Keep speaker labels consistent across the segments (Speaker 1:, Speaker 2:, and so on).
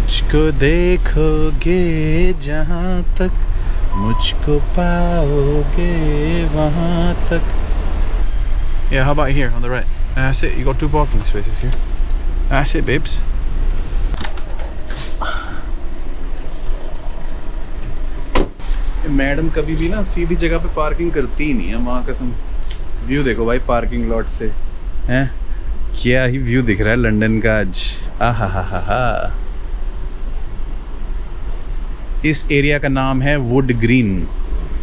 Speaker 1: मुझको देखोगे जहाँ तक, मुझको पाओगे वहाँ तक. Yeah, how about here on the right? That's it. You got 2 parking spaces here. That's it, babes. Madam कभी भी ना सीधी जगह पे पार्किंग करती ही नहीं है, माँ कसम. व्यू देखो भाई पार्किंग लॉट से, हैं क्या ही व्यू दिख रहा है लंदन का आज. आहा. इस एरिया का नाम है वुड ग्रीन.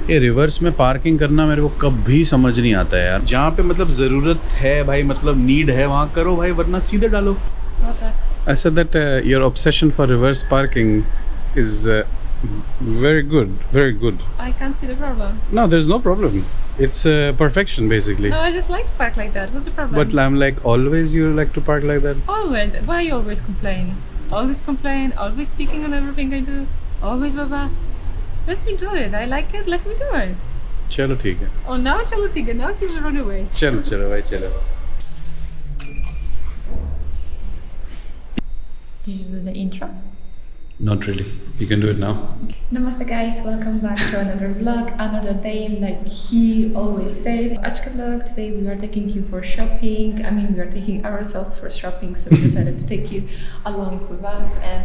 Speaker 1: ये रिवर्स में पार्किंग करना मेरे को कभी समझ नहीं आता है यार. जहाँ पे मतलब ज़रूरत है भाई, मतलब नीड है वहाँ करो भाई, वरना सीधे डालो. I said that your obsession for reverse parking is very good, very good.
Speaker 2: I can't see the problem.
Speaker 1: No, there's no problem. It's perfection basically.
Speaker 2: No, I just like to park like that. What's the problem?
Speaker 1: But I'm like, always you like to park like that?
Speaker 2: Always. Why you always complain? Always complain, always speaking on everything I do. Always blah. Let me do it. I like it. Let me do it.
Speaker 1: चलो ठीक है.
Speaker 2: Oh, now chalo ठीक है. Now he's run away.
Speaker 1: चलो भाई चलो.
Speaker 2: Did you do the intro?
Speaker 1: Not really. You can do it now.
Speaker 2: Namaste guys, welcome back to another vlog, another day like he always says. आज का vlog, today we are taking you for shopping. I mean we are taking ourselves for shopping, so we decided to take you along with us and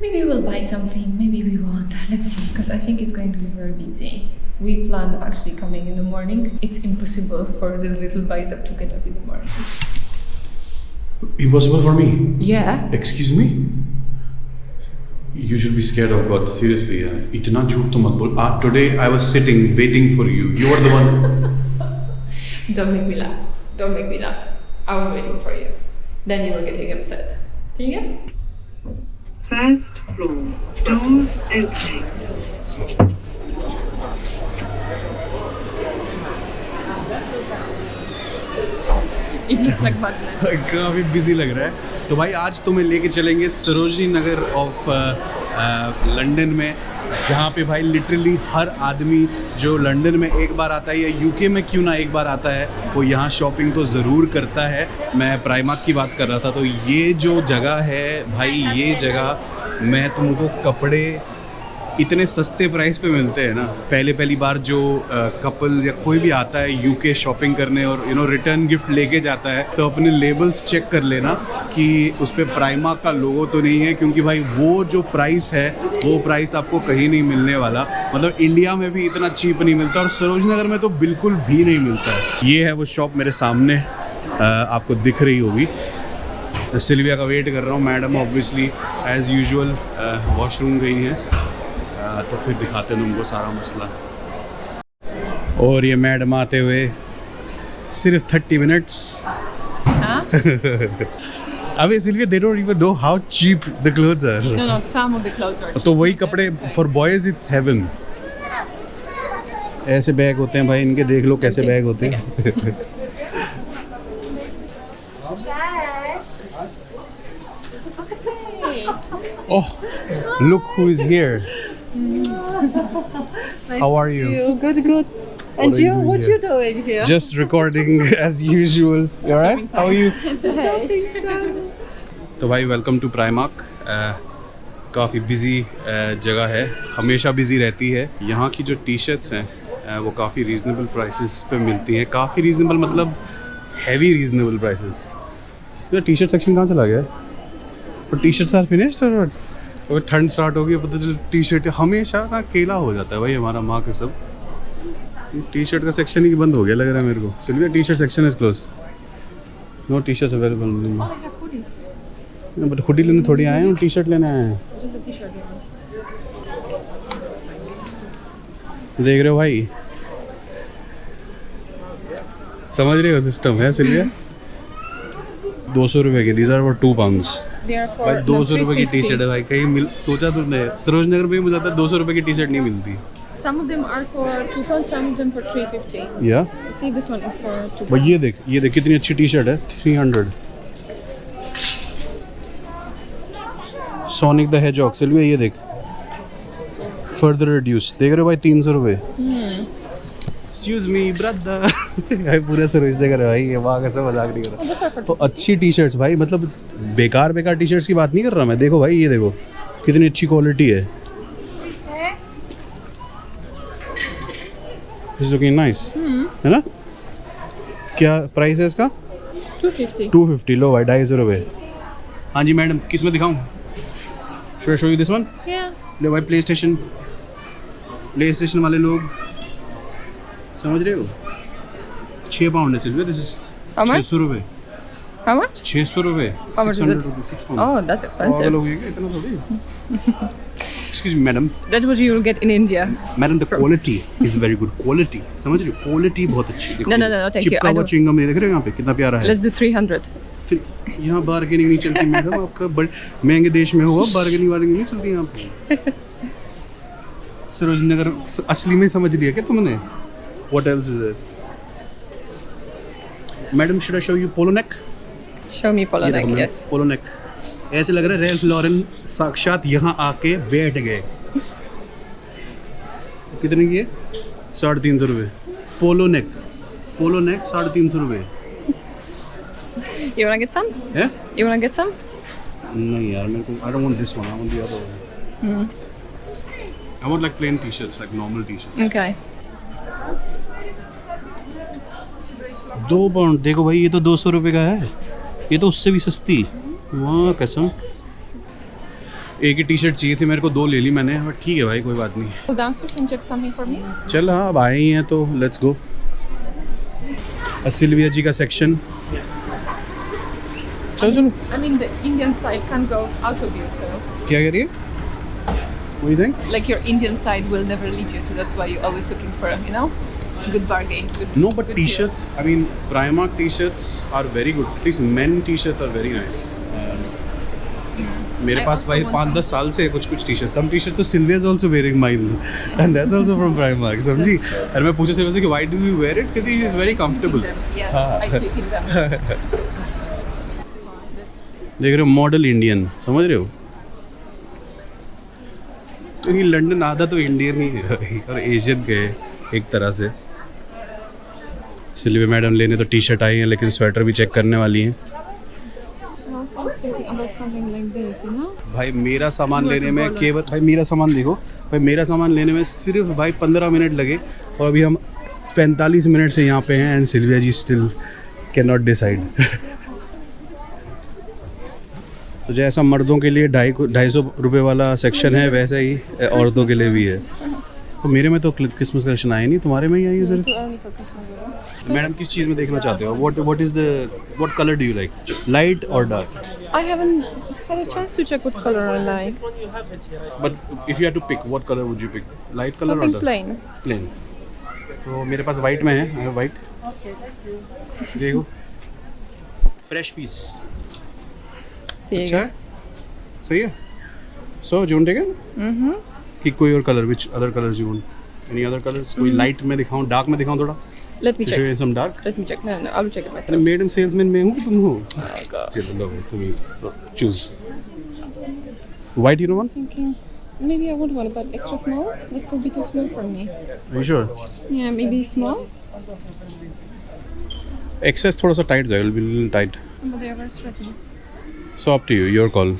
Speaker 2: maybe we'll buy something, maybe we won't. Let's see, because I think it's going to be very busy. We planned actually coming in the morning. It's impossible for this little bicep to get up in the morning.
Speaker 1: Impossible for me?
Speaker 2: Yeah.
Speaker 1: Excuse me? You should be scared of God. Seriously, यार. इतना झूठ तो मत बोल. Today I was sitting waiting for you. You were the one.
Speaker 2: Don't make me laugh. Don't make me laugh. I was waiting for you. Then you were getting upset. ठीक है?
Speaker 3: First floor, doors opening.
Speaker 2: It looks like Bangladesh.
Speaker 1: काफ़ी busy लग रहा है. तो भाई आज तुम्हें लेके चलेंगे सरोजनी नगर ऑफ लंदन में, जहाँ पे भाई लिटरली हर आदमी जो लंदन में एक बार आता है या यूके में क्यों ना एक बार आता है, वो यहाँ शॉपिंग तो ज़रूर करता है. मैं प्राइमार्क की बात कर रहा था. तो ये जो जगह है भाई, ये जगह मैं तुमको कपड़े इतने सस्ते प्राइस पे मिलते हैं ना. पहली बार जो कपल या कोई भी आता है यूके शॉपिंग करने और रिटर्न गिफ्ट लेके जाता है, तो अपने लेबल्स चेक कर लेना कि उस पर प्राइमार्क का लोगो तो नहीं है, क्योंकि भाई वो जो प्राइस है वो प्राइस आपको कहीं नहीं मिलने वाला. मतलब इंडिया में भी इतना चीप नहीं मिलता और सरोजनी नगर में तो बिल्कुल भी नहीं मिलता है. ये है वो शॉप मेरे सामने, आपको दिख रही होगी. सिल्विया का वेट कर रहा हूँ. Madam obviously as usual washroom गई हैं, तो फिर दिखाते हैं तुमको सारा मसला. और ये मैडम आते हुए सिर्फ 30 मिनट्स. अबे Sylvia, they don't even know how cheap the clothes are.
Speaker 2: No, some of the clothes are cheap.
Speaker 1: तो वही कपड़े for boys it's heaven. ऐसे बैग होते हैं भाई इनके, देख लो कैसे बैग होते हैं. Oh, look who is here.
Speaker 4: Nice
Speaker 1: How are
Speaker 4: to
Speaker 1: you?
Speaker 4: see you? Good. And you, what you doing here?
Speaker 1: Just recording as usual. You alright? How are you? तो भाई वेलकम टू प्राइमार्क. काफ़ी busy जगह है, हमेशा busy रहती है. यहाँ की जो टी शर्ट्स हैं वो काफ़ी रीज़नेबल प्राइसेस पे मिलती हैं. काफ़ी रीज़नेबल मतलब heavy reasonable prices. T shirt section कहाँ चला गया है? और टी शर्ट्स आर फिनिश्ड और ठंड स्टार्ट हो गई, पता चल टी शर्ट हमेशा ना केला हो जाता है भाई हमारा, माँ के सब. टी शर्ट का सेक्शन ही बंद हो गया लग रहा है मेरे को. Sylvia, T shirt section is close. No T shirts available.
Speaker 2: Oh, I have hoodies.
Speaker 1: But hoodie लेने थोड़ी आए हैं, टी शर्ट लेने आए हैं.
Speaker 2: Just a t-shirt.
Speaker 1: देख रहे हो भाई, समझ रहे हो सिस्टम है सिल्विया. 200 रुपये की. These are for £2.
Speaker 2: They are for
Speaker 1: भाई 200 रुपये की टी
Speaker 2: 350.
Speaker 1: शर्ट है भाई. कहीं सोचा तुमने सरोजनी नगर में मुझे आता है 200 रुपये की टी शर्ट नहीं मिलती.
Speaker 2: Some of them are for £2, some of them for £3.50.
Speaker 1: या
Speaker 2: You see, this one is for £2.
Speaker 1: भाई ये देख कितनी अच्छी टी शर्ट है. 300. Sonic the hedgehog. सिल्विया ये देख, फर्दर रिड्यूस. देख रहे हो भाई 300 रुपये. Excuse me brother. भाई पूरा सर्विस देख रहे हो भाई, ये वहाँ कैसे मजाक नहीं कर रहा. तो अच्छी टी शर्ट्स भाई, मतलब बेकार टी शर्ट्स की बात नहीं कर रहा मैं. देखो भाई, ये देखो कितनी अच्छी क्वालिटी है। इट्स लुकिंग नाइस, है ना? क्या प्राइस है इसका?
Speaker 2: 250.
Speaker 1: 250। लो भाई, 250 रुपये। हाँ जी मैडम, किस में दिखाऊँ? Should I show you this one?
Speaker 2: Yeah.
Speaker 1: ले भाई, प्ले स्टेशन वाले लोग, समझ रहे हो? 6 पाउंड है सिर्फ। This is
Speaker 2: How much?
Speaker 1: 600 रुपये।
Speaker 2: How much?
Speaker 1: 600 रुपये।
Speaker 2: How much is it?
Speaker 1: 6 pound.
Speaker 2: Oh, that's expensive.
Speaker 1: लोग हैं क्या? इतना थोड़ी। Excuse me, madam.
Speaker 2: That's what you will get in India.
Speaker 1: Madam, the quality is very good. Quality, समझ रहे हो? Quality बहुत अच्छी है।
Speaker 2: No, thank you.
Speaker 1: चिपका
Speaker 2: I
Speaker 1: हुआ
Speaker 2: don't-
Speaker 1: चिंगम नहीं देख रहे हो यहाँ पे? कितना प्यारा है।
Speaker 2: Let's do 300.
Speaker 1: फिर यहाँ बार्गेनिंग नहीं चलती मैडम, आपका बड़े महंगे देश में हुआ बार्गेनिंग नहीं चलती यहाँ पे। सरोजनी नगर असली में समझ लिया क्या तुमने? What else is there? Madam, should I show you polo neck?
Speaker 2: Show me polo neck, yes.
Speaker 1: पोलो नेक। ऐसे लग रहा है रैल्फ लॉरेन साक्षात यहाँ आके बैठ गए। कितने की है? 350 रुपये। पोलो नेक 350 रुपये।
Speaker 2: You wanna get some?
Speaker 1: है?
Speaker 2: You wanna get some?
Speaker 1: नहीं यार, मेरे को I don't want this one, I want the other one. I want like plain t-shirts, like normal t-shirts.
Speaker 2: Okay.
Speaker 1: 2 pound. देखो भाई, ये तो 200 रुपये का है, ये तो उससे भी सस्ती। वाह कसम। एक ही टी शर्ट चाहिए थी मेरे को, 2 ले ली मैंने, बट ठीक है भाई, कोई बात नहीं।
Speaker 2: Go downstairs and check something for me.
Speaker 1: चल हाँ, अब आए ही हैं तो लेट्स गो। सिल्विया जी का सेक्शन। चलो।
Speaker 2: I mean, the Indian side can't go out of you, so
Speaker 1: क्या कह रही है? What are you saying?
Speaker 2: like your Indian side will never leave you, so that's why you're always looking for, good bargain.
Speaker 1: No, but t-shirts, I mean, Primark t-shirts are very good. At least men t-shirts are very nice. मेरे
Speaker 2: I
Speaker 1: pass
Speaker 2: also
Speaker 1: भाई
Speaker 2: want
Speaker 1: 5-10 साल से कुछ T-shirt, some t-shirts तो Sylvia is also wearing mine, and that's also from Primark, समझी? और मैं पूछा Sylvia से कि why do you wear it? कहती है it's very comfortable.
Speaker 2: Yeah, I sleep in them.
Speaker 1: देख रहे हो, मॉडल इंडियन, समझ रहे हो? क्योंकि लंदन आधा तो इंडियन ही है और एशियन के है, एक तरह से। सिल्विया मैडम लेने तो टी शर्ट आई हैं, लेकिन स्वेटर भी चेक करने वाली हैं।
Speaker 2: I was thinking about something like this,
Speaker 1: भाई मेरा सामान लेने में केवल, भाई मेरा सामान देखो, भाई मेरा सामान लेने में सिर्फ भाई 15 मिनट लगे, और अभी हम 45 मिनट से यहाँ पे हैं, and Sylvia ji still can not decide. तो जैसा मर्दों के लिए 250 रुपये वाला सेक्शन है, वैसा ही औरतों के लिए भी है। तो मेरे में तो क्रिसमस कलेक्शन आए नहीं, तुम्हारे में ही आई है सिर्फ।
Speaker 2: Too early for Christmas.
Speaker 1: Madam, किस चीज़ में देखना चाहते हो? what color do you like? Light or dark?
Speaker 2: I haven't had a chance to check what color I like.
Speaker 1: But if you had to pick, what color would you pick? Light color
Speaker 2: Something
Speaker 1: or dark?
Speaker 2: plain.
Speaker 1: Plain. तो मेरे पास white में है, white. देखो, fresh piece अच्छा है, सही है। सो जून take it कि कोई और colour, which other colours you want? Any other colours? कोई लाइट में दिखाऊं, डार्क में दिखाऊं थोड़ा?
Speaker 2: Let me
Speaker 1: show
Speaker 2: check.
Speaker 1: You some dark.
Speaker 2: Let me check. No, I'll check it myself.
Speaker 1: Madam salesman में हूँ, तुम हो?
Speaker 2: Oh god.
Speaker 1: चलो लो, तुम choose. White you know one?
Speaker 2: Thinking maybe I would want it, but extra small. That could be too small for me.
Speaker 1: Are you sure?
Speaker 2: Yeah, maybe small.
Speaker 1: XS थोड़ा सा tight जाएगा, will be tight.
Speaker 2: But they are very stretchy.
Speaker 1: So up to you, your call.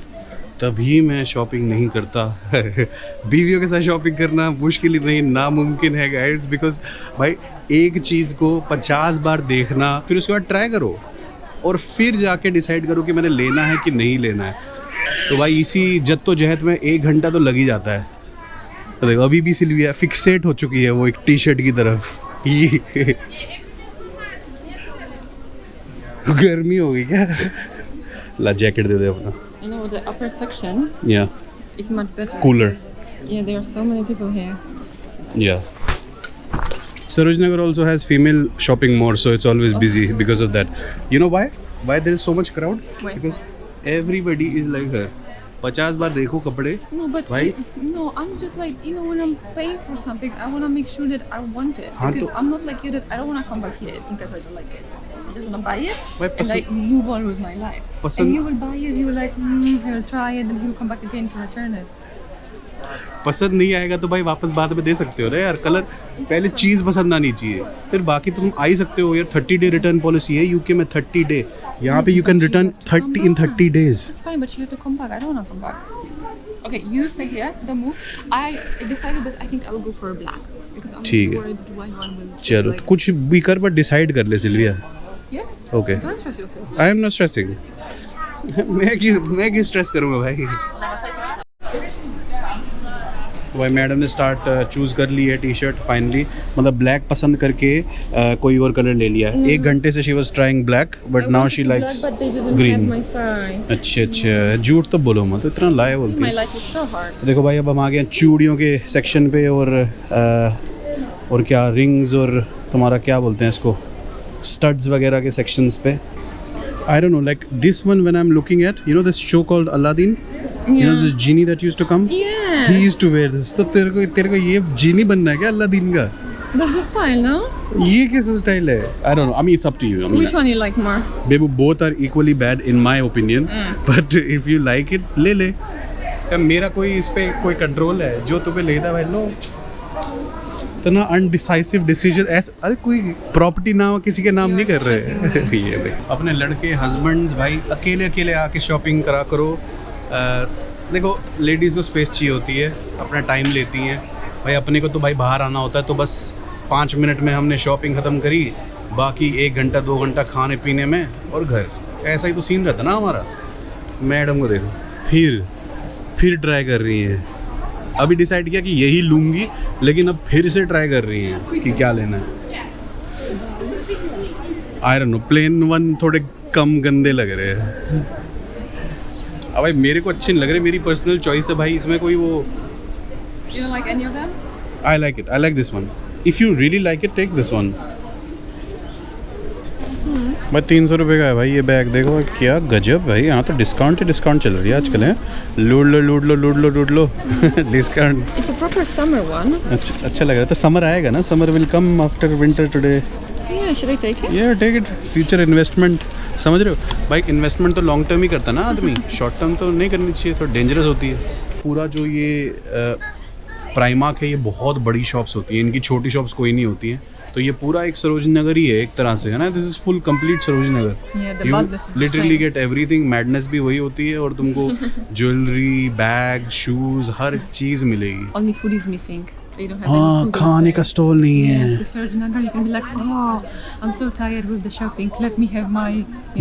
Speaker 1: तभी मैं shopping नहीं करता। बीवियों के साथ शॉपिंग करना मुश्किल ही नहीं, नामुमकिन है गाइस, बिकॉज भाई एक चीज़ को 50 बार देखना, फिर उसके बाद ट्राई करो, और फिर जाके डिसाइड करो कि मैंने लेना है कि नहीं लेना है। तो भाई इसी जद्दोजहद में 1 घंटा तो लग ही जाता है। तो देखो, अभी भी सिल्विया फिक्सेट हो चुकी है वो एक टी शर्ट की तरफ। ये गर्मी हो गई क्या? ला जैकेट दे दे अपना।
Speaker 2: You know, the upper section
Speaker 1: या
Speaker 2: is much better.
Speaker 1: Cooler.
Speaker 2: because- Yeah, there are so many people here.
Speaker 1: Yeah. Sarojini Nagar also has female shopping more, so it's always busy because of that. You know why? Why there is so much crowd?
Speaker 2: Why?
Speaker 1: Because everybody is like her. 50 बार देखो कपड़े।
Speaker 2: No, but
Speaker 1: Why?
Speaker 2: no, I'm just like, when I'm paying for something, I want to make sure that I want it.
Speaker 1: हाँ,
Speaker 2: Because
Speaker 1: तो-
Speaker 2: I'm not like you that I don't want to come back here because I don't like it. I just want to buy it
Speaker 1: Why
Speaker 2: and like move on with my life.
Speaker 1: पसंद-
Speaker 2: And you will buy it, you will like, you'll try it, and you'll come back again to return it.
Speaker 1: पसंद नहीं आएगा तो भाई वापस बाद में दे सकते हो ना यार। कलर पहले चीज़ पसंद आनी चाहिए, फिर बाकी तुम आ ही सकते हो यार। 30 डे रिटर्न पॉलिसी है यूके में, 30 डे। यहाँ पे
Speaker 2: Yes,
Speaker 1: you can
Speaker 2: but you
Speaker 1: return
Speaker 2: have to come
Speaker 1: 30 in 30
Speaker 2: back.
Speaker 1: days।
Speaker 2: It's fine, but you have to come back. I don't want to come back. Okay, you stay here. Don't move. I decided that I think I will go for black because I'm
Speaker 1: ठीक है।
Speaker 2: worried that white one will.
Speaker 1: चलो
Speaker 2: like,
Speaker 1: कुछ भी कर but decide कर ले Sylvia.
Speaker 2: Yeah.
Speaker 1: Okay
Speaker 2: Don't stress yourself.
Speaker 1: I am not stressing. मैं की स्ट्रेस करूँगा भाई। तो भाई मैडम ने चूज़ कर ली है टी शर्ट फाइनली, मतलब ब्लैक पसंद करके कोई और कलर ले लिया है। 1 घंटे से she was trying black but now she likes green. अच्छे अच्छे झूठ तो बोलो मत, इतना लाए बोलती
Speaker 2: My
Speaker 1: है।
Speaker 2: life is so hard.
Speaker 1: तो देखो भाई अब हम आ गए हैं चूड़ियों के सेक्शन पे और क्या रिंग्स और तुम्हारा क्या बोलते हैं इसको स्टड्स वगैरह के सेक्शंस पे। I don't know, like this one when I'm looking at, you know this show called Aladdin? You know this genie that used to come?
Speaker 2: Yeah.
Speaker 1: He used to wear this. तो तेरे को ये जीनी बनना है क्या Aladdin का?
Speaker 2: That's the style, no?
Speaker 1: ये कैसा स्टाइल है? I don't know. I mean it's up to you. I mean,
Speaker 2: Which one you like more?
Speaker 1: baby, both are equally bad in my opinion. But if you like it, ले ले। क्या मेरा कोई इस पे कोई कंट्रोल है? जो तुम्हें लेना है लो। इतना अनडिसाइसिव डिसीजन ऐसा, अरे कोई प्रॉपर्टी नाम किसी के नाम नहीं कर रहे। ये देख अपने लड़के हस्बैंड्स भाई अकेले अकेले आके शॉपिंग करा करो। देखो लेडीज़ को स्पेस चाहिए होती है, अपना टाइम लेती हैं भाई। अपने को तो भाई बाहर आना होता है तो बस 5 मिनट में हमने शॉपिंग ख़त्म करी, बाकी 1 घंटा 2 घंटा खाने पीने में और घर। ऐसा ही तो सीन रहता ना हमारा। मैडम को देखो फिर ट्राई कर रही हैं। अभी डिसाइड किया कि यही लूँगी, लेकिन अब फिर से ट्राई कर रही हैं कि क्या लेना है। I don't know, plain one थोड़े कम गंदे लग रहे हैं। अब भाई मेरे को अच्छे नहीं लग रहे, मेरी पर्सनल चॉइस है भाई, इसमें कोई वो।
Speaker 2: You don't like any of them?
Speaker 1: I like it, I like this one. If you really like it take this one. भाई 300 रुपये का है भाई ये बैग। देखो क्या गजब भाई, यहाँ तो डिस्काउंट ही डिस्काउंट चल रही है आजकल है। लूट लो discount.
Speaker 2: It's a proper summer one.
Speaker 1: अच्छा लग रहा था। समर आएगा ना, summer will come after winter today.
Speaker 2: Yeah, should I take it?
Speaker 1: ये टेक इट, फ्यूचर इन्वेस्टमेंट। समझ रहे हो भाई, इन्वेस्टमेंट तो लॉन्ग टर्म ही करता ना आदमी, शॉर्ट टर्म तो नहीं करनी चाहिए, तो डेंजरस होती है। पूरा जो ये प्राइमार्क है ये बहुत बड़ी शॉप्स होती हैं, इनकी छोटी शॉप्स कोई नहीं होती हैं। तो ये पूरा एक सरोजनी नगर ही है एक तरह से, है ना। This is full complete Sarojini Nagar.
Speaker 2: Yeah, the
Speaker 1: you
Speaker 2: business is the
Speaker 1: literally
Speaker 2: same.
Speaker 1: Get everything. Madness भी वही होती है और तुमको ज्वेलरी, बैग, शूज, हर चीज़ मिलेगी।
Speaker 2: Only food is missing. They don't have
Speaker 1: हाँ,
Speaker 2: any food
Speaker 1: खाने
Speaker 2: inside.
Speaker 1: का स्टॉल नहीं है।
Speaker 2: The Sarojini Nagar, you can be like, oh, I'm so tired with the shopping. Let me have my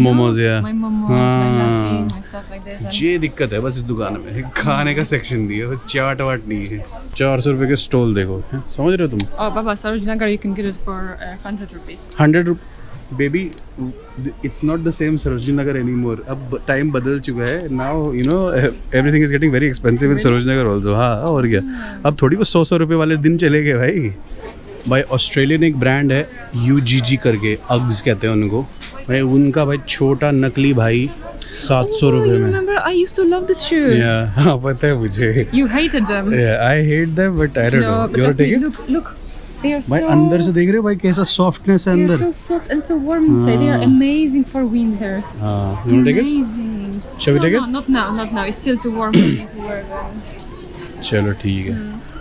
Speaker 1: Momos, yeah.
Speaker 2: my momos, my
Speaker 1: हाँ।
Speaker 2: nasi, my stuff like this. And
Speaker 1: ये दिक्कत है बस इस दुकान में, खाने का सेक्शन नहीं है, चाट वाट नहीं है। 400 रुपये के स्टॉल देखो, हैं? समझ रहे हो तुम?
Speaker 2: oh, Baba, Sarojini Nagar, you can get it for 100 rupees.
Speaker 1: 100 baby, it's not the same Sarojini Nagar any more. अब टाइम बदल चुका है। Now you know everything is getting very expensive in Sarojini Nagar also. हाँ और क्या, अब थोड़ी वो 100 रुपये वाले दिन चले गए भाई। ऑस्ट्रेलियन एक ब्रांड है UGG करके, अग्स कहते हैं उनको भाई। उनका भाई छोटा नकली भाई 700 रुपये
Speaker 2: you
Speaker 1: में।
Speaker 2: remember? I used to love these shoes.
Speaker 1: हाँ पता है मुझे।
Speaker 2: You hated them.
Speaker 1: I hate them but I don't
Speaker 2: No,
Speaker 1: no.
Speaker 2: but
Speaker 1: you
Speaker 2: trust
Speaker 1: take
Speaker 2: me,
Speaker 1: it
Speaker 2: look. They are
Speaker 1: भाई
Speaker 2: so.
Speaker 1: अंदर से देख रहे हो भाई कैसा सॉफ्टनेस है
Speaker 2: They are
Speaker 1: अंदर।
Speaker 2: so soft and so warm inside. They are amazing for winters.
Speaker 1: हाँ, you want to take it?
Speaker 2: Amazing.
Speaker 1: Shall we
Speaker 2: No,
Speaker 1: take
Speaker 2: no,
Speaker 1: it?
Speaker 2: not now. It's still too warm for me to wear them.
Speaker 1: चलो ठीक है।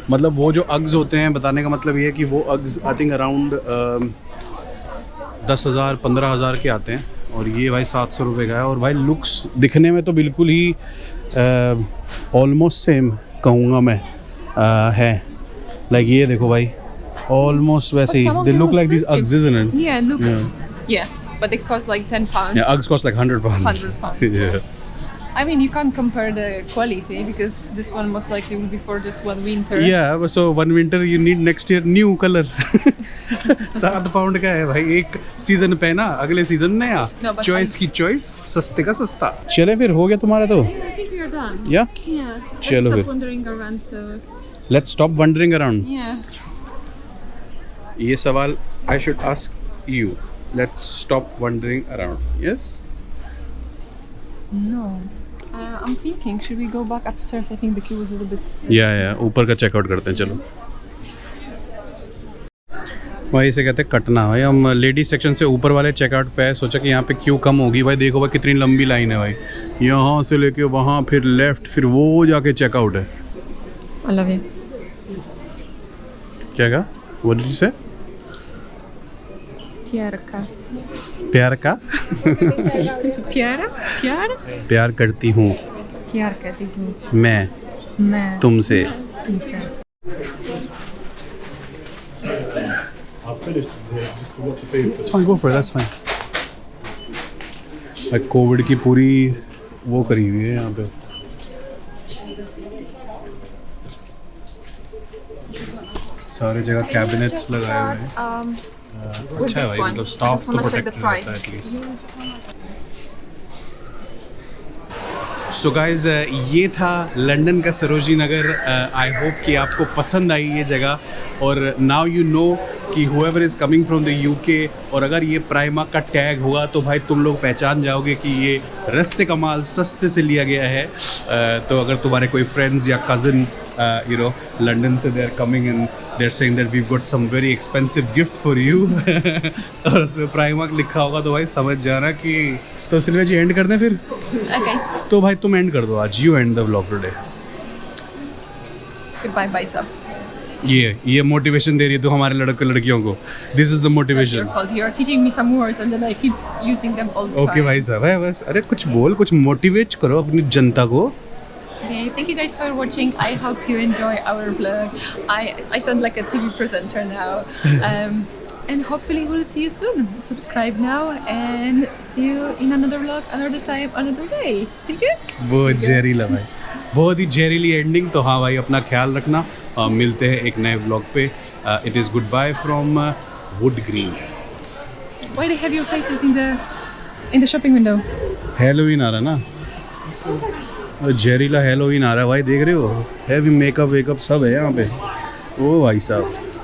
Speaker 1: मतलब वो जो अग्स होते हैं, बताने का मतलब ये है कि वो अग्स आई थिंक अराउंड 10,000 15,000 के आते हैं और ये भाई 700 रुपये का है। और भाई लुक्स दिखने में तो बिल्कुल ही ऑलमोस्ट सेम कहूँगा मैं है। लाइक ये देखो भाई ऑलमोस्ट वैसे ही,
Speaker 2: some of
Speaker 1: they
Speaker 2: them
Speaker 1: look
Speaker 2: are
Speaker 1: like this
Speaker 2: expensive.
Speaker 1: Uggs isn't it?
Speaker 2: Yeah, look.
Speaker 1: Yeah.
Speaker 2: Yeah, but they cost like 10 pounds.
Speaker 1: Yeah, Uggs cost like 100 pounds.
Speaker 2: 100 pounds.
Speaker 1: Yeah.
Speaker 2: I mean, you can't compare the quality because this one most likely will be for just one winter.
Speaker 1: Yeah, so one winter you need next year new color. 7 pound का है भाई, एक season पहना अगले season नया।
Speaker 2: No, but
Speaker 1: choice की choice, सस्ते का सस्ता। चले फिर हो गया तुम्हारा तो?
Speaker 2: Yeah, I think we are done.
Speaker 1: या
Speaker 2: Yeah.
Speaker 1: Chalo
Speaker 2: Stop
Speaker 1: फिर।
Speaker 2: wandering around, so
Speaker 1: let's stop wondering around.
Speaker 2: yeah.
Speaker 1: ये सवाल I should ask you. Let's stop wondering around. Yes.
Speaker 2: No. I'm thinking, should we go back upstairs? I think the queue was a little bit.
Speaker 1: या ऊपर का checkout करते हैं चलो। वही से कहते हैं कटना। भाई हम लेडीज सेक्शन से ऊपर वाले चेकआउट पे है, सोचा कि यहाँ पे क्यू कम होगी। भाई देखो भाई कितनी लंबी लाइन है भाई, यहाँ से लेके वहाँ, फिर लेफ्ट, फिर वो जाके चेकआउट है।
Speaker 2: I love you.
Speaker 1: क्या कहा? What did you say?
Speaker 2: Piara ka.
Speaker 1: प्यार का?
Speaker 2: Piara? Piara?
Speaker 1: प्यार करती हूँ
Speaker 2: Piara कहती हूँ.
Speaker 1: मैं।
Speaker 2: मैं
Speaker 1: तुमसे।
Speaker 2: तुमसे।
Speaker 1: That's fine, go for it, that's fine. Covid की पूरी वो करी हुई है यहाँ पे। सारे जगह कैबिनेट्स लगाए हुए हैं। अच्छा है भाई, मतलब स्टाफ तो प्रोटेक्टेड रहता है एटलीस्ट। सो गाइज ये था लंदन का सरोजनी नगर। आई होप कि आपको पसंद आई ये जगह। और नाउ यू नो कि whoever is coming from the UK, और अगर ये प्राइमा का टैग होगा तो भाई तुम लोग पहचान जाओगे कि ये रस्ते का माल सस्ते से लिया गया है। तो अगर तुम्हारे कोई फ्रेंड्स या कज़न यू नो लंदन से they are coming and they are saying that we got some very expensive gift for you और उसमें प्राइमा लिखा होगा तो भाई समझ जाना कि। तो सिल्विया जी एंड कर दें फिर?
Speaker 2: Okay.
Speaker 1: तो भाई तुम एंड कर दो आज, you and the vlog today.
Speaker 2: Goodbye, bye, sir.
Speaker 1: ये मोटिवेशन दे रही है तो हमारे लड़कियों को। This is the
Speaker 2: That's your
Speaker 1: motivation.
Speaker 2: fault. You're teaching me some words and then I keep using them all the time.
Speaker 1: Okay भाई साहब है बस। अरे कुछ बोल, कुछ मोटिवेट करो अपनी जनता को।
Speaker 2: Okay, thank you guys for watching. I hope you enjoy our vlog. I sound like a TV presenter now. And hopefully we'll see you soon. Subscribe now and see you in another vlog, another time, another day. ठीक है?
Speaker 1: बहुत जहरीला भाई, बहुत ही जहरीली ending. तो हाँ भाई अपना ख्याल रखना। मिलते हैं एक नए व्लॉग पे। It is goodbye from Wood Green.
Speaker 2: Why they have your faces in the shopping window?
Speaker 1: Halloween आ रहा ना, जहरीला हैलोवीन आ रहा है भाई, देख रहे हो? हैवी मेकअप वेकअप सब है यहाँ पे। ओ भाई साहब।